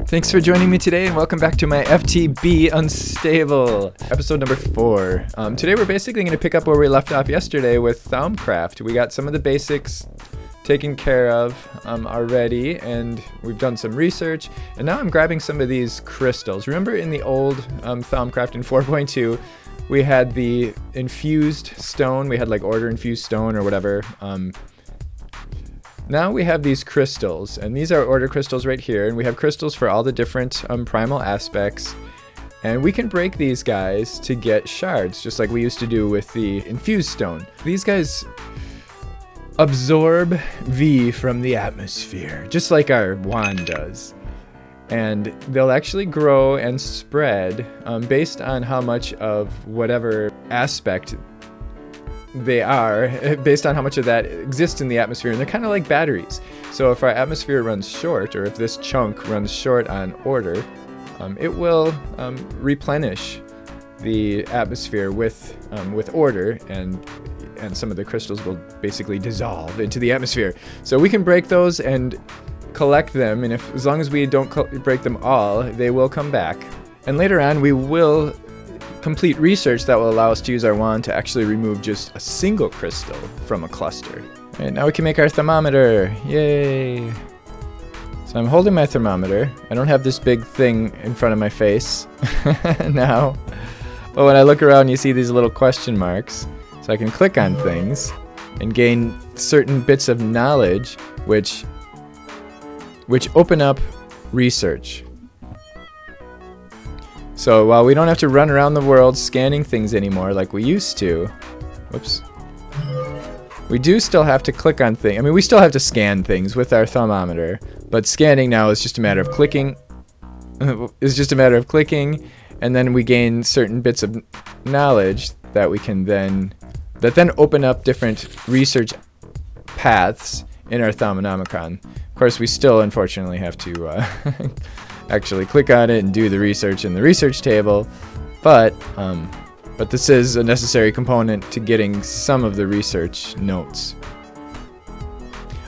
Thanks for joining me today and welcome back to my FTB Unstable, episode number 4. Today we're basically going to pick up where we left off yesterday with Thaumcraft. We got some of the basics taken care of already, and we've done some research, and now I'm grabbing some of these crystals. Remember in the old Thaumcraft in 4.2, we had the infused stone, we had like order infused stone or whatever. Now we have these crystals, and these are order crystals right here, and we have crystals for all the different primal aspects, and we can break these guys to get shards, just like we used to do with the infused stone. These guys absorb V from the atmosphere, just like our wand does, and they'll actually grow and spread based on how much of whatever aspect they are, based on how much of that exists in the atmosphere, and they're kind of like batteries. So if our atmosphere runs short, or if this chunk runs short on order, it will replenish the atmosphere with order, and some of the crystals will basically dissolve into the atmosphere. So we can break those and collect them, and as long as we don't break them all, they will come back. And later on, we will complete research that will allow us to use our wand to actually remove just a single crystal from a cluster. All right, now we can make our thermometer. Yay! So I'm holding my thermometer. I don't have this big thing in front of my face now. But when I look around, you see these little question marks. So I can click on things and gain certain bits of knowledge which open up research. So while we don't have to run around the world scanning things anymore like we used to, whoops, we do still have to click on things. I mean, we still have to scan things with our thermometer, but scanning now is just a matter of clicking. And then we gain certain bits of knowledge that we can then open up different research paths in our Thaumium. Of course, we still unfortunately have to actually click on it and do the research in the research table, but this is a necessary component to getting some of the research notes.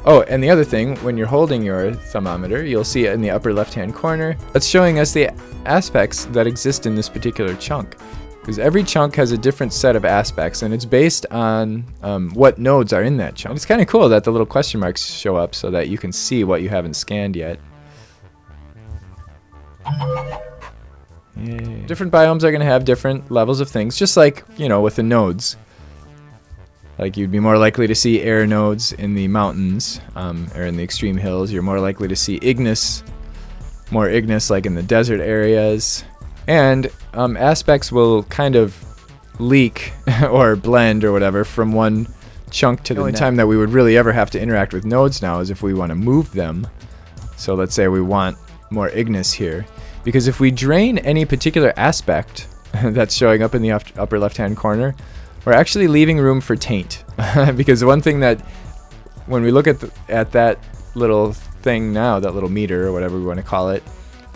Oh, and the other thing, when you're holding your thermometer, you'll see it in the upper left-hand corner. That's showing us the aspects that exist in this particular chunk, because every chunk has a different set of aspects, and it's based on what nodes are in that chunk. And it's kind of cool that the little question marks show up so that you can see what you haven't scanned yet. Yay. Different biomes are going to have different levels of things, just like, you know, with the nodes. Like, you'd be more likely to see air nodes in the mountains, or in the extreme hills. You're more likely to see more igneous like in the desert areas. And aspects will kind of leak or blend or whatever from one chunk to the next. The only time that we would really ever have to interact with nodes now is if we want to move them. So let's say we want more igneous here, because if we drain any particular aspect that's showing up in the upper left-hand corner, we're actually leaving room for taint. Because the one thing that, when we look at that little thing now, that little meter or whatever we want to call it,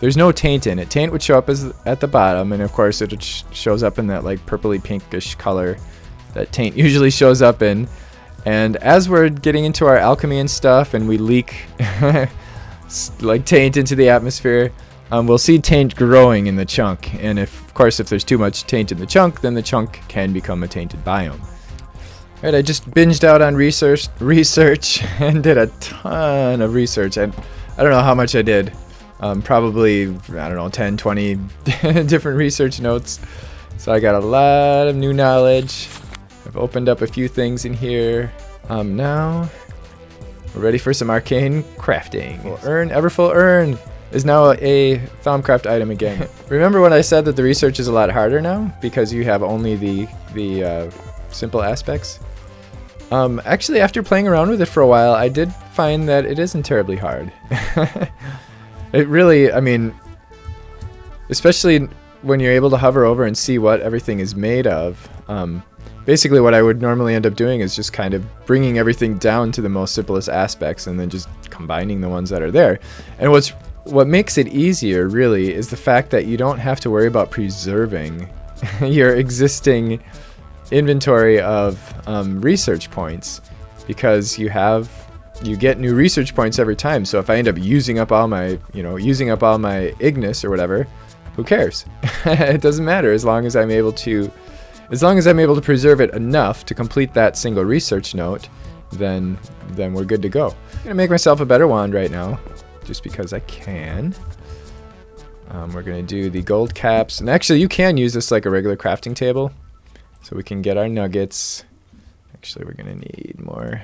there's no taint in it. Taint would show up at the bottom, and of course it shows up in that like purpley pinkish color that taint usually shows up in. And as we're getting into our alchemy and stuff, and we leak like taint into the atmosphere, we'll see taint growing in the chunk, and of course if there's too much taint in the chunk, then the chunk can become a tainted biome. Alright, I just binged out on research and did a ton of research, and I don't know how much I did. Probably, I don't know, 10, 20 different research notes. So I got a lot of new knowledge. I've opened up a few things in here. Now we're ready for some arcane crafting. Everfull urn is now a Thaumcraft item again. Remember when I said that the research is a lot harder now because you have only the simple aspects? Actually, after playing around with it for a while, I did find that it isn't terribly hard. It really, I mean, especially when you're able to hover over and see what everything is made of. Basically what I would normally end up doing is just kind of bringing everything down to the most simplest aspects and then just combining the ones that are there. And what makes it easier really is the fact that you don't have to worry about preserving your existing inventory of research points, because you have you get new research points every time. So if I end up using up all my, using up all my Ignis or whatever, who cares? It doesn't matter as long as I'm able to preserve it enough to complete that single research note, then we're good to go. I'm gonna make myself a better wand right now, just because I can. We're gonna do the gold caps, and actually you can use this like a regular crafting table, so we can get our nuggets. Actually, we're gonna need more.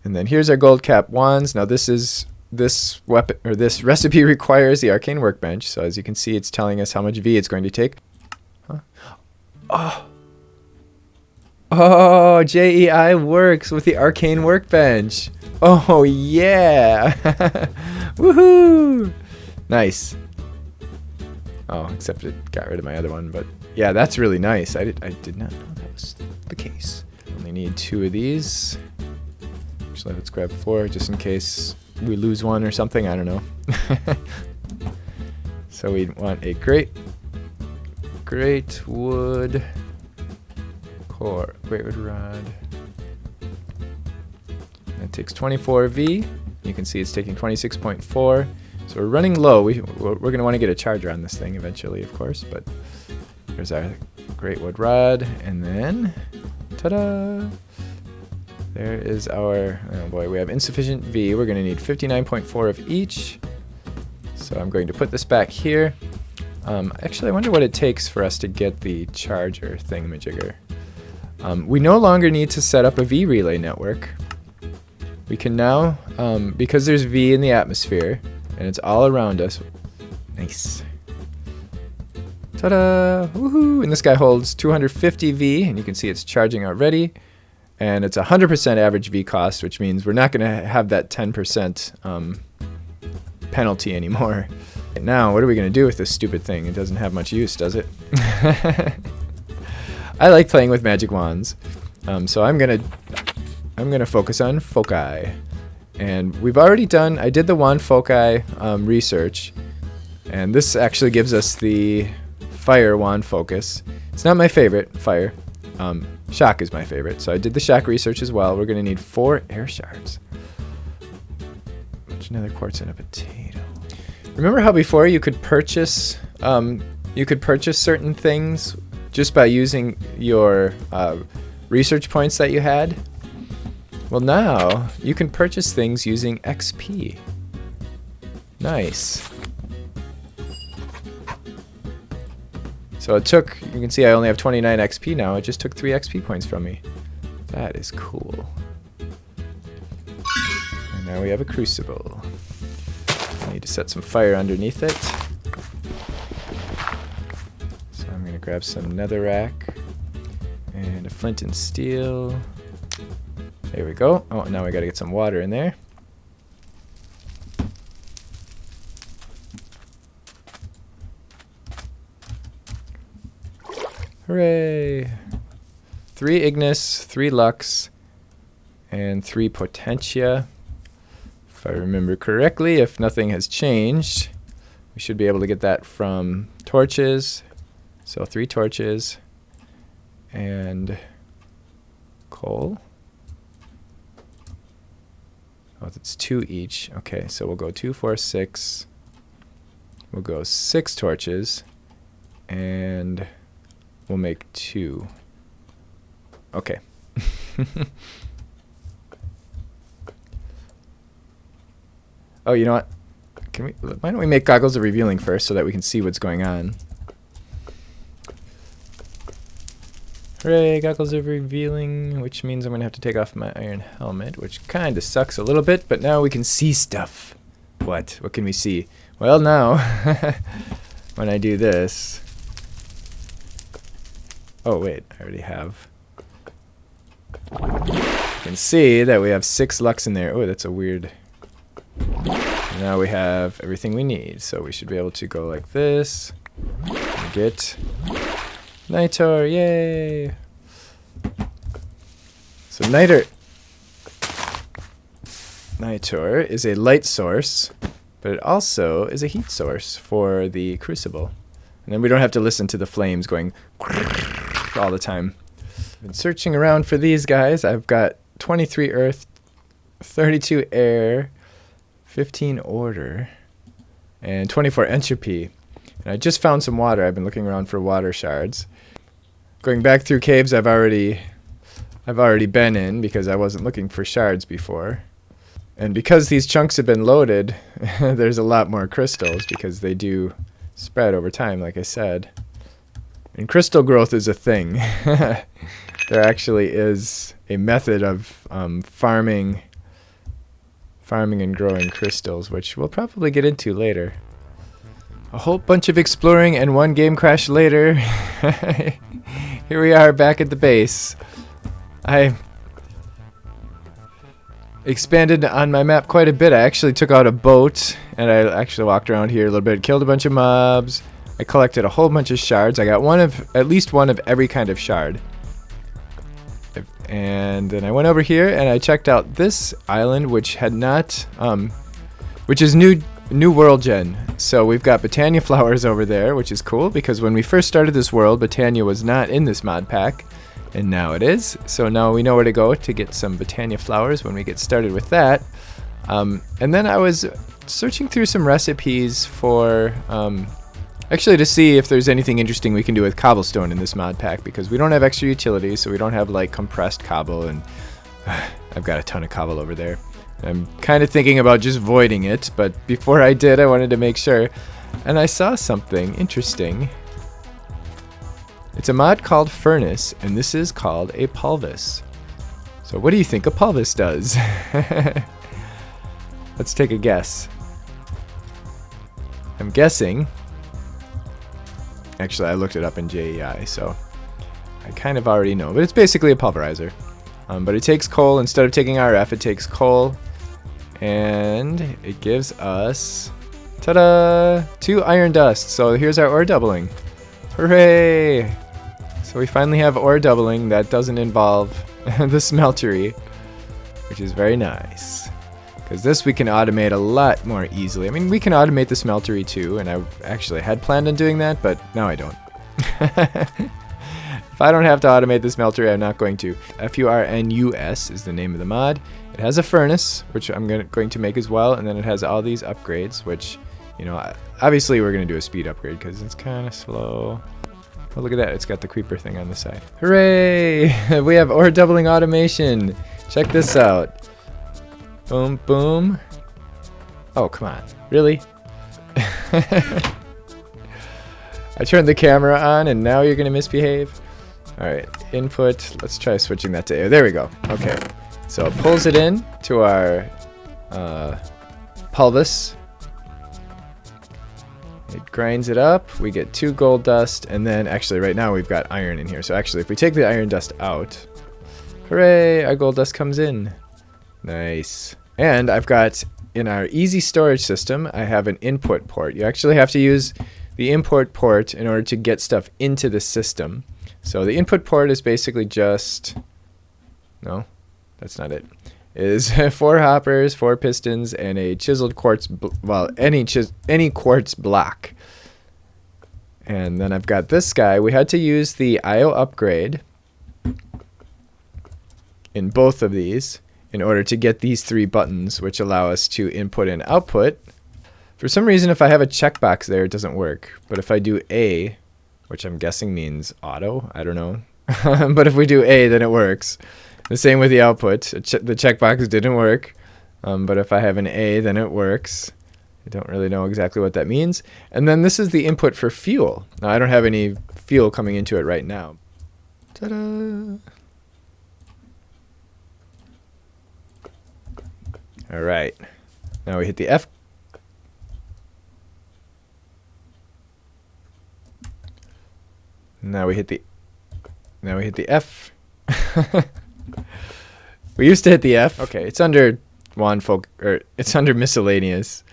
And then here's our gold cap wands. Now this weapon, or this recipe, requires the arcane workbench. So as you can see, it's telling us how much V it's going to take. Huh? Oh, JEI works with the arcane workbench. Oh yeah. Woohoo! Nice. Oh, except it got rid of my other one, but yeah, that's really nice. I did not know that was the case. Only need 2 of these. Actually, let's grab 4 just in case we lose one or something. I don't know. So we want a great wood core, great wood rod. That takes 24 V. You can see it's taking 26.4. So we're running low. We're going to want to get a charger on this thing eventually, of course. But there's our great wood rod, and then ta-da! There is our, oh boy, we have insufficient V. We're going to need 59.4 of each. So I'm going to put this back here. Actually, I wonder what it takes for us to get the charger thingamajigger. We no longer need to set up a V relay network. We can now, because there's V in the atmosphere, and it's all around us. Nice. Ta-da! Woohoo! And this guy holds 250 V, and you can see it's charging already. And it's 100% average V cost, which means we're not going to have that 10% penalty anymore. And now, what are we going to do with this stupid thing? It doesn't have much use, does it? I like playing with magic wands, so I'm gonna focus on foci. And we've already done. I did the wand foci research, and this actually gives us the fire wand focus. It's not my favorite fire. Shock is my favorite, so I did the shock research as well. We're going to need 4 air shards. Another quartz and a potato. Remember how before you could purchase certain things just by using your research points that you had? Well, now you can purchase things using XP. Nice. So it took, you can see I only have 29 XP now. It just took 3 XP points from me. That is cool. And now we have a crucible. I need to set some fire underneath it. So I'm going to grab some netherrack and a flint and steel. There we go. Oh, now we got to get some water in there. Hooray! 3 Ignis, 3 Lux, and 3 Potentia. If I remember correctly, if nothing has changed, we should be able to get that from torches. So 3 torches and coal. Oh, it's 2 each. Okay, so we'll go 2, 4, 6. We'll go 6 torches and we'll make 2. Okay. Oh, you know what? Why don't we make goggles of revealing first so that we can see what's going on? Hooray, goggles of revealing, which means I'm going to have to take off my iron helmet, which kind of sucks a little bit, but now we can see stuff. What? What can we see? Well, now, when I do this... Oh, wait, I already have. You can see that we have 6 Lux in there. Oh, that's a weird... Now we have everything we need, so we should be able to go like this. And get... Nitor, yay! So Nitor is a light source, but it also is a heat source for the crucible. And then we don't have to listen to the flames going... all the time. Been searching around for these guys. I've got 23 earth, 32 air, 15 order, and 24 entropy. And I just found some water. I've been looking around for water shards. Going back through caves I've already been in because I wasn't looking for shards before. And because these chunks have been loaded, there's a lot more crystals because they do spread over time, like I said. And crystal growth is a thing. There actually is a method of farming and growing crystals, which we'll probably get into later. A whole bunch of exploring and one game crash later. Here we are back at the base. I expanded on my map quite a bit. I actually took out a boat and I actually walked around here a little bit, killed a bunch of mobs. I collected a whole bunch of shards. I got at least one of every kind of shard. And then I went over here and I checked out this island, which had not, which is new world gen. So we've got Botania flowers over there, which is cool because when we first started this world, Botania was not in this mod pack, and now it is. So now we know where to go to get some Botania flowers when we get started with that. And then I was searching through some recipes for, actually to see if there's anything interesting we can do with cobblestone in this mod pack, because we don't have extra utilities, so we don't have like compressed cobble, and I've got a ton of cobble over there. I'm kind of thinking about just voiding it, but before I did, I wanted to make sure. And I saw something interesting. It's a mod called Furnus, and this is called a pulvis. So what do you think a pulvis does? Let's take a guess. I'm guessing. Actually, I looked it up in JEI, so I kind of already know. But it's basically a pulverizer. But it takes coal. Instead of taking RF, it takes coal. And it gives us, ta-da, 2 iron dust. So here's our ore doubling. Hooray! So we finally have ore doubling that doesn't involve the smeltery, which is very nice. Because this we can automate a lot more easily. I mean, we can automate the smeltery too, and I actually had planned on doing that, but now I don't. If I don't have to automate the smeltery, I'm not going to. Furnus is the name of the mod. It has a furnace, which I'm going to make as well, and then it has all these upgrades, which, you know, obviously we're going to do a speed upgrade because it's kind of slow. Oh, look at that. It's got the creeper thing on the side. Hooray! We have ore doubling automation. Check this out. Boom, boom. Oh, come on. Really? I turned the camera on and now you're going to misbehave? Alright, input. Let's try switching that to air. There we go. Okay. So it pulls it in to our pulvis. It grinds it up. We get 2 gold dust. And then actually right now we've got iron in here. So actually if we take the iron dust out, hooray, our gold dust comes in. Nice. And I've got, in our easy storage system, I have an input port. You actually have to use the import port in order to get stuff into the system. So the input port is basically just, no, that's not it. It is 4 hoppers, 4 pistons, and a chiseled quartz, any quartz block. And then I've got this guy. We had to use the IO upgrade in both of these in order to get these 3 buttons, which allow us to input and output. For some reason, if I have a checkbox there, it doesn't work. But if I do A, which I'm guessing means auto, I don't know. But if we do A, then it works. The same with the output. The checkbox didn't work. But if I have an A, then it works. I don't really know exactly what that means. And then this is the input for fuel. Now, I don't have any fuel coming into it right now. Ta-da! All right. Now we hit the F. Now we hit the F. We used to hit the F. Okay, it's under it's under miscellaneous.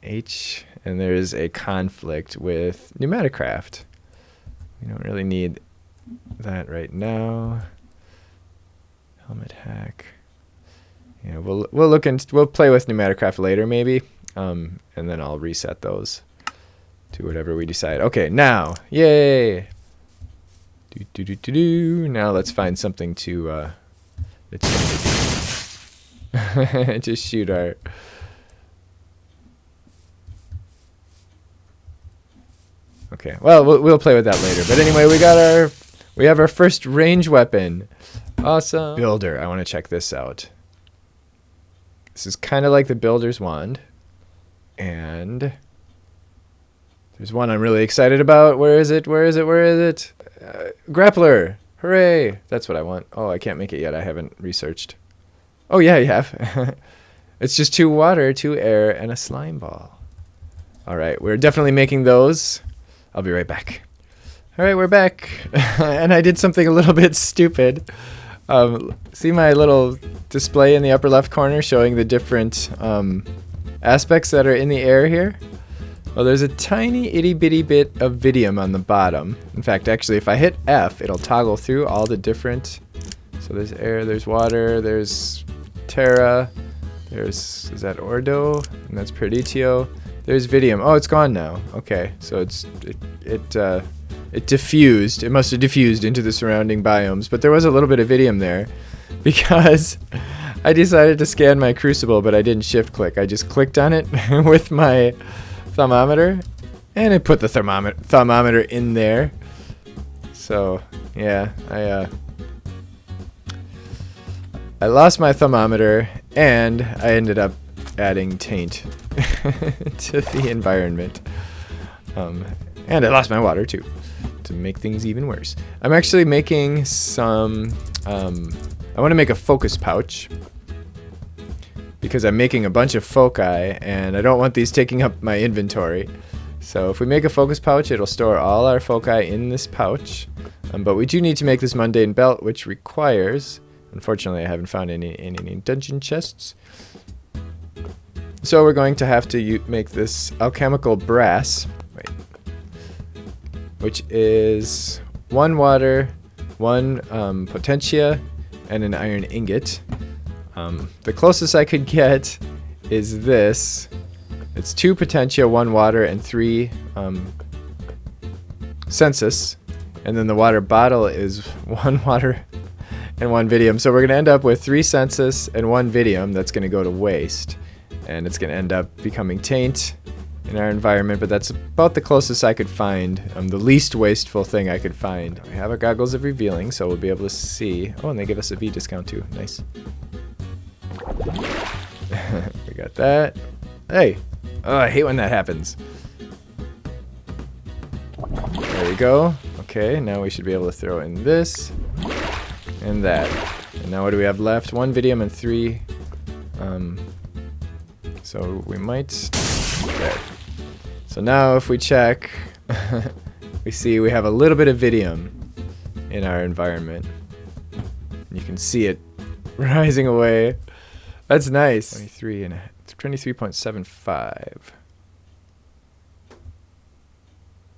H, and there's a conflict with MacLeod. We don't really need that right now. Helmet hack. Yeah, we'll play with MacLeod later maybe, and then I'll reset those to whatever we decide. Okay, now, yay! Now let's find something to just shoot our. Okay, well, we'll play with that later. But anyway, we have our first range weapon. Awesome. Builder. I want to check this out. This is kind of like the builder's wand. And there's one I'm really excited about. Where is it? Where is it? Where is it? Grappler. Hooray. That's what I want. Oh, I can't make it yet. I haven't researched. Oh, yeah, you have. It's just 2 water, 2 air, and a slime ball. All right, we're definitely making those. I'll be right back. All right, we're back. And I did something a little bit stupid. See my little display in the upper left corner showing the different aspects that are in the air here? Well, there's a tiny itty bitty bit of vidium on the bottom. In fact, actually, if I hit F, it'll toggle through all the different. So there's air, there's water, there's Terra, is that Ordo? And that's Perditio. There's vidium. Oh, it's gone now. Okay, so it diffused. It must have diffused into the surrounding biomes, but there was a little bit of vidium there because I decided to scan my crucible, but I didn't shift click. I just clicked on it with my thermometer, and it put the thermometer in there. So yeah, I lost my thermometer, and I ended up adding taint to the environment. And I lost my water too, to make things even worse. I'm actually making some, I want to make a focus pouch because I'm making a bunch of foci and I don't want these taking up my inventory. So if we make a focus pouch, it'll store all our foci in this pouch. But we do need to make this mundane belt, which requires, unfortunately I haven't found any dungeon chests. So we're going to have to make this alchemical brass, which is 1 water, 1 potentia, and an iron ingot. The closest I could get is this. It's 2 potentia, 1 water, and 3 census. And then the water bottle is 1 water and 1 vidium. So we're going to end up with 3 census and 1 vidium that's going to go to waste. And it's going to end up becoming taint in our environment, but that's about the closest I could find, the least wasteful thing I could find. We have our goggles of revealing, so we'll be able to see. Oh, and they give us a V discount too. Nice. We got that. Hey! Oh, I hate when that happens. There we go. Okay, now we should be able to throw in this and that. And now what do we have left? 1 vidium and 3. So we might. There. So now if we check, we see we have a little bit of vidium in our environment. You can see it rising away. That's nice. 23.75.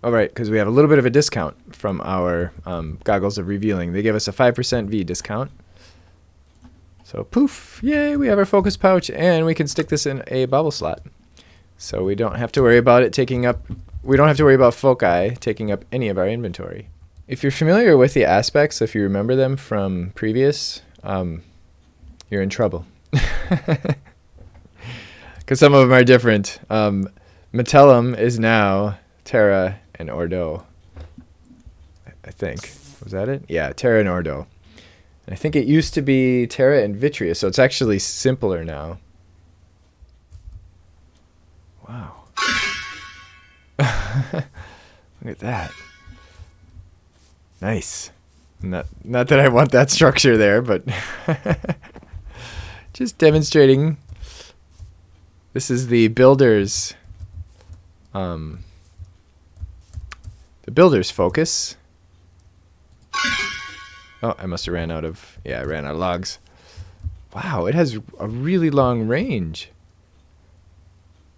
All right, because we have a little bit of a discount from our goggles of revealing. They give us a 5% V discount. So poof, yay, we have our focus pouch, and we can stick this in a bubble slot. So we don't have to worry about it taking up, we don't have to worry about foci taking up any of our inventory. If you're familiar with the aspects, if you remember them from previous, you're in trouble. Because some of them are different. Metellum is now Terra and Ordo. I think. Was that it? Yeah, Terra and Ordo. I think it used to be Terra and Vitreous, so it's actually simpler now. Wow. Look at that. Nice. Not that I want that structure there, but just demonstrating. This is the builder's focus. Oh, I must have ran out of, yeah, I ran out of logs. Wow, it has a really long range.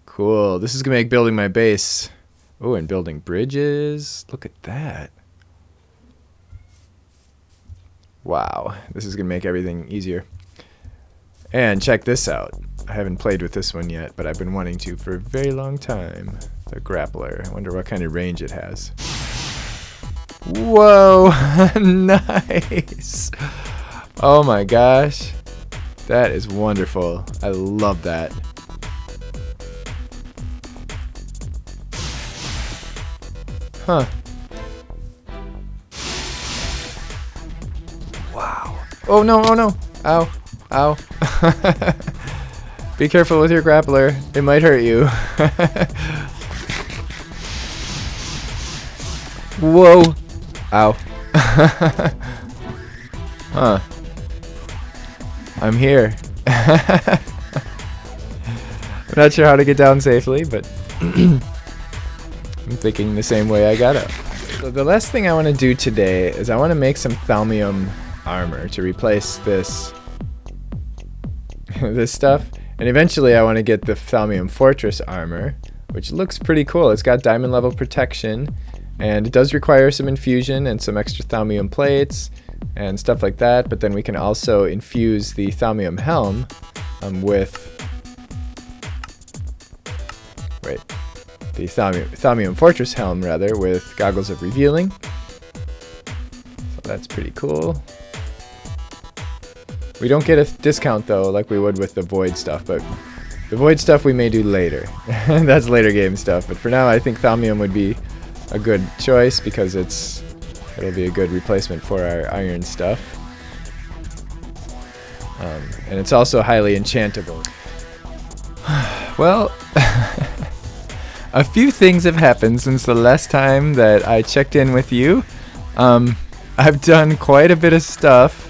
Cool. This is going to make building my base. Oh, and building bridges. Look at that. Wow, this is going to make everything easier. And check this out. I haven't played with this one yet, but I've been wanting to for a very long time. The Grappler. I wonder what kind of range it has. Whoa, nice. Oh my gosh, that is wonderful. I love that. Huh. Wow. Oh no, oh no. Ow, ow. Be careful with your grappler. It might hurt you. Whoa. Ow. Huh. I'm here. I'm not sure how to get down safely, but I'm thinking the same way I got up. So the last thing I want to do today is I want to make some Thaumium armor to replace this this stuff, and eventually I want to get the Thaumium fortress armor, which looks pretty cool. It's got diamond level protection, and it does require some infusion and some extra Thaumium plates and stuff like that, but then we can also infuse the Thaumium helm with the Thaumium fortress helm rather, with goggles of revealing. So that's pretty cool. We don't get a discount though like we would with the void stuff, but the void stuff we may do later. That's later game stuff, but for now I think Thaumium would be a good choice because it'll be a good replacement for our iron stuff. And it's also highly enchantable. Well, a few things have happened since the last time that I checked in with you. I've done quite a bit of stuff.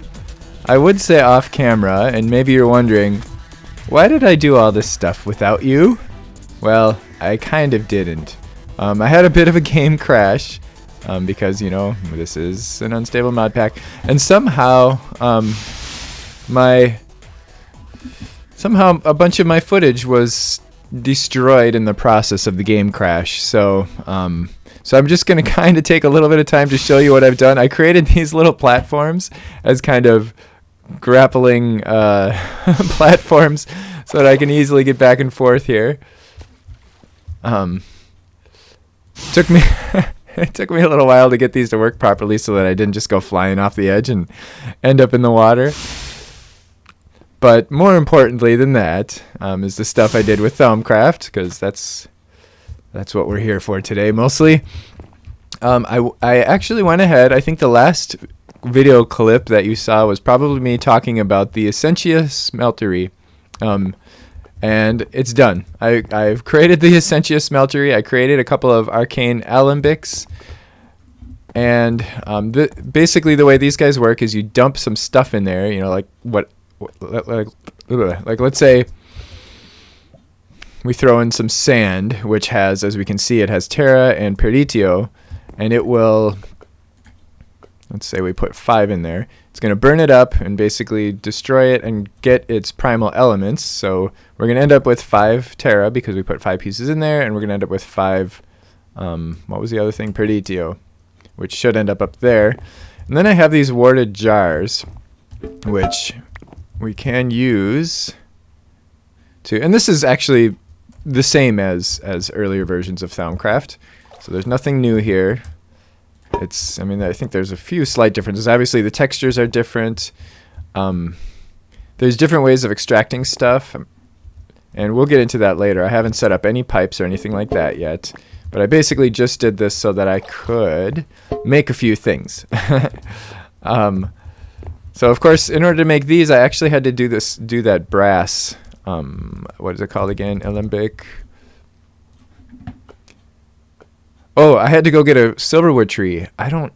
I would say off camera, and maybe you're wondering, why did I do all this stuff without you? Well, I kind of didn't. I had a bit of a game crash, because, you know, this is an unstable mod pack, and somehow a bunch of my footage was destroyed in the process of the game crash. So I'm just gonna kind of take a little bit of time to show you what I've done. I created these little platforms as kind of grappling platforms so that I can easily get back and forth here. Took me it took me a little while to get these to work properly so that I didn't just go flying off the edge and end up in the water. But more importantly than that is the stuff I did with Thaumcraft, because that's what we're here for today mostly. I actually went ahead. I think the last video clip that you saw was probably me talking about the Essentia Smeltery. And it's done. I've created the Essentia Smeltery. I created a couple of arcane alembics. And basically the way these guys work is you dump some stuff in there, you know, like let's say we throw in some sand, which has, as we can see, it has Terra and Peritio, and it will, let's say we put 5 in there. It's going to burn it up and basically destroy it and get its primal elements. So we're going to end up with 5 Terra because we put 5 pieces in there, and we're going to end up with 5, what was the other thing? Peritio, which should end up there. And then I have these warded jars, which we can use to, and this is actually the same as earlier versions of Thaumcraft. So there's nothing new here. I mean, I think there's a few slight differences. Obviously, the textures are different. There's different ways of extracting stuff, and we'll get into that later. I haven't set up any pipes or anything like that yet, but I basically just did this so that I could make a few things. So, of course, in order to make these, I actually had to do that brass, what is it called again? Alembic. Oh, I had to go get a silverwood tree. I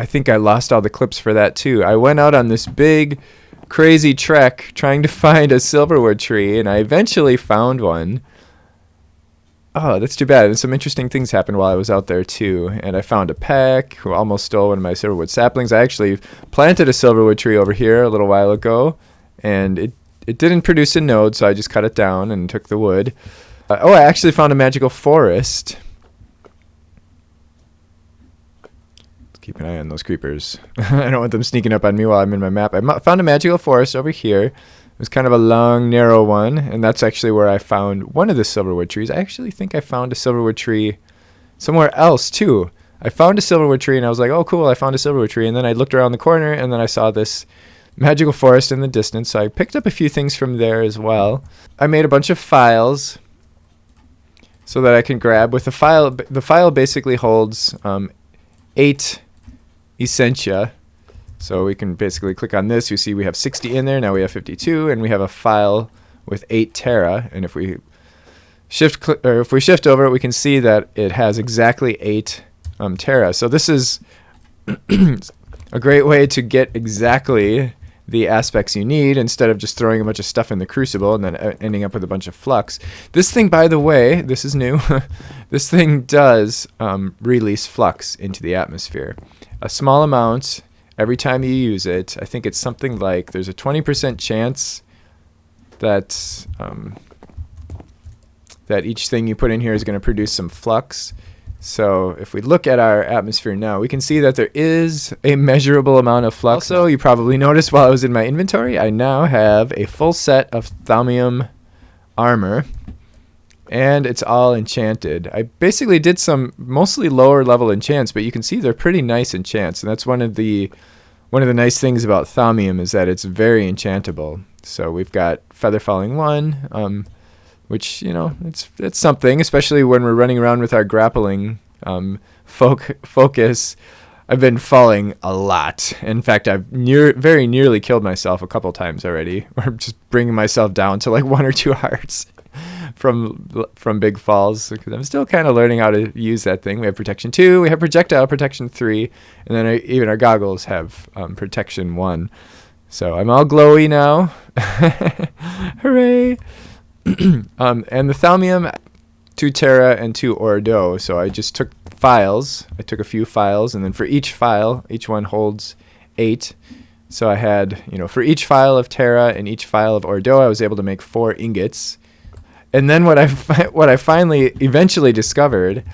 think I lost all the clips for that too. I went out on this big, crazy trek trying to find a silverwood tree, and I eventually found one. Oh, that's too bad. And some interesting things happened while I was out there too. And I found a peck who almost stole one of my silverwood saplings. I actually planted a silverwood tree over here a little while ago, and it didn't produce a node, so I just cut it down and took the wood. Oh, I actually found a magical forest. Let's keep an eye on those creepers. I don't want them sneaking up on me while I'm in my map. I found a magical forest over here. It was kind of a long, narrow one, and that's actually where I found one of the silverwood trees. I actually think I found a silverwood tree somewhere else, too. I found a silverwood tree and I was like, oh cool, I found a silverwood tree. And then I looked around the corner and then I saw this magical forest in the distance. So I picked up a few things from there as well. I made a bunch of files so that I can grab with the file. The file basically holds 8 essentia. So we can basically click on this. You see we have 60 in there. Now we have 52, and we have a file with 8 tera. And if we shift over it, we can see that it has exactly 8 tera. So this is a great way to get exactly the aspects you need instead of just throwing a bunch of stuff in the crucible and then ending up with a bunch of flux. This thing, by the way, this is new. This thing does release flux into the atmosphere. A small amount every time you use it. I think it's something like there's a 20% chance that that each thing you put in here is going to produce some flux. So if we look at our atmosphere now, we can see that there is a measurable amount of flux. Also, you probably noticed while I was in my inventory, I now have a full set of Thaumium armor, and it's all enchanted. I basically did some mostly lower level enchants, but you can see they're pretty nice enchants, and that's one of the nice things about Thaumium is that it's very enchantable. So we've got Feather Falling 1, which, you know, it's something, especially when we're running around with our grappling focus. I've been falling a lot. In fact, I've very nearly killed myself a couple times already, or just bringing myself down to like 1 or 2 hearts from big falls, because I'm still kind of learning how to use that thing. We have protection 2, we have projectile protection 3, and then even our goggles have protection 1. So I'm all glowy now. Hooray! And the Thaumium, 2 tera and 2 ordo. So I just took files. I took a few files, and then for each file, each one holds 8. So I had, you know, for each file of tera and each file of ordo, I was able to make 4 ingots. And then what I finally eventually discovered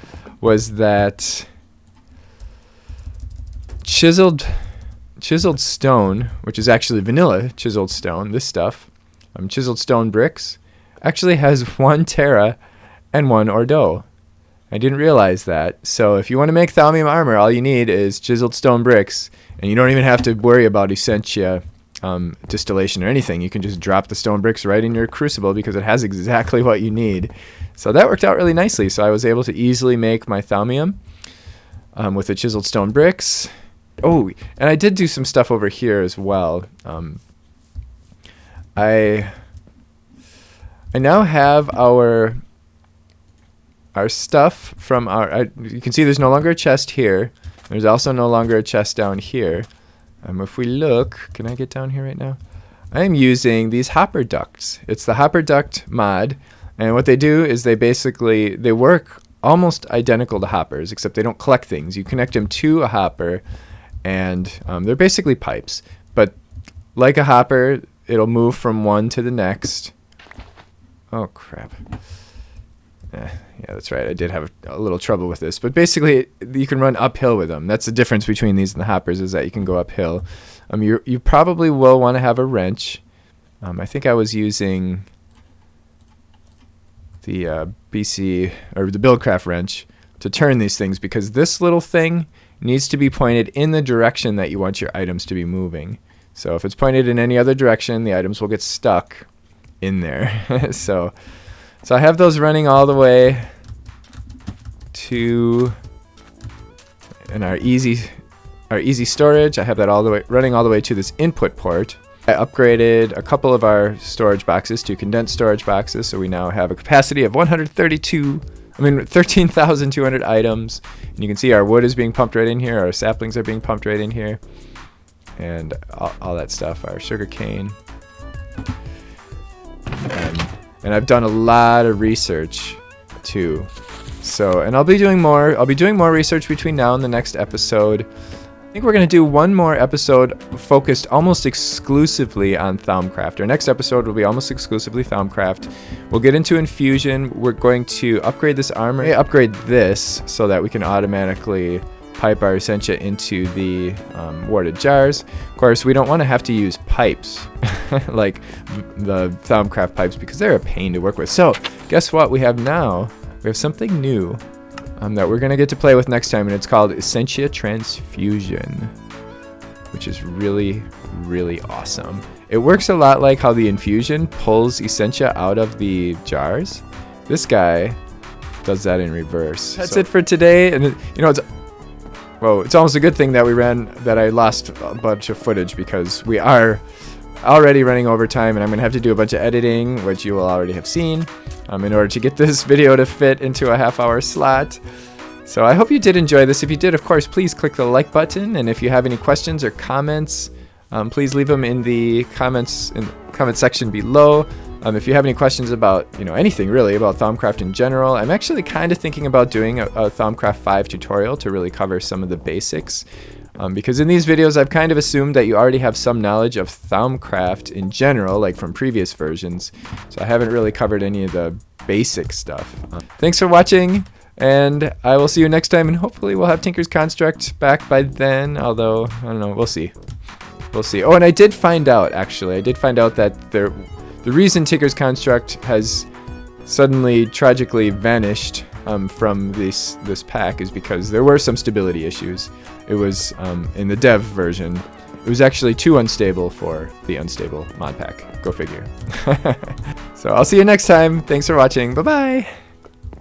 was that chiseled stone, which is actually vanilla chiseled stone, this stuff, chiseled stone bricks, actually has 1 tera and 1 ordo. I didn't realize that. So if you want to make Thaumium armor, all you need is chiseled stone bricks, and you don't even have to worry about essentia distillation or anything. You can just drop the stone bricks right in your crucible because it has exactly what you need. So that worked out really nicely. So I was able to easily make my Thaumium with the chiseled stone bricks. Oh, and I did do some stuff over here as well. I now have our stuff from our... you can see there's no longer a chest here. There's also no longer a chest down here. If we look... Can I get down here right now? I am using these hopper ducts. It's the hopper duct mod. And what they do is they work almost identical to hoppers, except they don't collect things. You connect them to a hopper, and they're basically pipes. But like a hopper, it'll move from one to the next. Oh, crap. Yeah, that's right. I did have a little trouble with this. But basically, you can run uphill with them. That's the difference between these and the hoppers, is that you can go uphill. You probably will want to have a wrench. I think I was using the BC, or the Buildcraft wrench, to turn these things, because this little thing needs to be pointed in the direction that you want your items to be moving. So if it's pointed in any other direction, the items will get stuck in there. So I have those running all the way to our easy storage. I have that running all the way to this input port. I upgraded a couple of our storage boxes to condensed storage boxes, so we now have a capacity of 13,200 items. And you can see our wood is being pumped right in here, our saplings are being pumped right in here, and all that stuff, our sugar cane. And I've done a lot of research too. So, and I'll be doing more research between now and the next episode. I think we're going to do one more episode focused almost exclusively on Thaumcraft. Our next episode will be almost exclusively Thaumcraft. We'll get into infusion. We're going to upgrade this armor. Upgrade this so that we can automatically pipe our essentia into the warded jars. Of course, we don't want to have to use pipes like the Thaumcraft pipes, because they're a pain to work with. So guess what we have now? We have something new. that we're going to get to play with next time, and it's called Essentia Transfusion, which is really, really awesome. It works a lot like how the infusion pulls Essentia out of the jars. This guy does that in reverse. That's it for today, and you know, it's almost a good thing that I lost a bunch of footage, because we are already running over time, and I'm gonna have to do a bunch of editing, which you will already have seen, in order to get this video to fit into a half-hour slot. So I hope you did enjoy this. If you did, of course, please click the like button, and if you have any questions or comments, please leave them in the comment section below. If you have any questions about, anything really about Thaumcraft in general, I'm actually kind of thinking about doing a Thaumcraft 5 tutorial to really cover some of the basics. Because in these videos, I've kind of assumed that you already have some knowledge of Thaumcraft in general, like from previous versions. So I haven't really covered any of the basic stuff. Thanks for watching, and I will see you next time, and hopefully we'll have Tinker's Construct back by then, although, I don't know, we'll see. We'll see. Oh, and I did find out, actually. I did find out that the reason Tinker's Construct has suddenly tragically vanished from this pack is because there were some stability issues. It was, in the dev version, it was actually too unstable for the unstable mod pack. Go figure. So I'll see you next time. Thanks for watching. Bye-bye.